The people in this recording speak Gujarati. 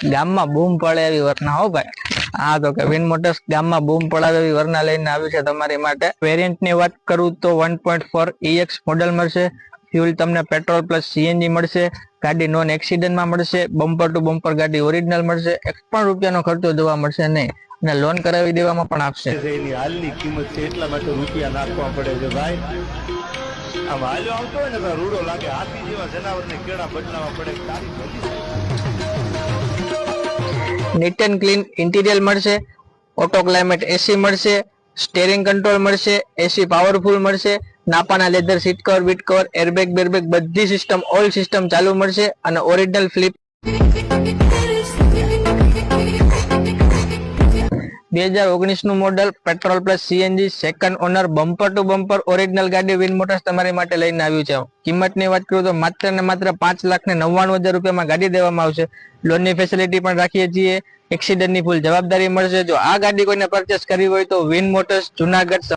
ગામમાં બૂમ પડે એવી વરના હો ભાઈ। હા તો કે વિન મોટર્સ ગામમાં બૂમ પડાવે એવી વરના લઈને આવ્યું છે તમારી માટે। વેરિયન્ટ ની વાત કરું તો 1.4 EX મોડલ મળશે। ફ્યુલ તમને પેટ્રોલ પ્લસ સીએનજી મળશે। ગાડી નોન એક્સિડન્ટ માં મળશે। બમ્પર ટુ બમ્પર ગાડી ઓરિજિનલ મળશે। 1 પણ રૂપિયાનો ખર્ચો જોવા મળશે નહીં અને લોન કરાવી દેવામાં પણ આપશે। એની હાલની કિંમત છે એટલા માટે રૂપિયા નાખવા પડે છે ભાઈ। આમ હાલ્યો આવતો હોય ને તો રૂડો લાગે, હાથી જેવા જનાવરને કેળા બદલાવા પડે। તારી બધી નીટ એન્ડ ક્લીન ઇન્ટિરિયર મળશે। ઓટો ક્લાઇમેટ એસી મળશે। સ્ટેરિંગ કંટ્રોલ મળશે। એસી પાવરફુલ મળશે। નાપાના લેધર સીટ કવર બીટ કવર એરબેગ બેરબેગ બધી સિસ્ટમ ઓલ સિસ્ટમ ચાલુ મળશે અને ઓરિજિનલ ફ્લિપ 2019 નું model petrol plus CNG second owner bumper to bumper original ગાડી વિન મોટર્સ તમારી માટે લઈને આવ્યું છે। કિંમતની વાત કરું તો માત્ર ને માત્ર 5,99,000 રૂપિયામાં ગાડી દેવામાં આવશે। લોનની ફેસિલિટી પણ રાખીએ છીએ। એક્સિડન્ટની ફૂલ જવાબદારી મળશે। જો આ ગાડી કોઈને પરચેસ કરવી હોય તો વિન મોટર્સ જુનાગઢ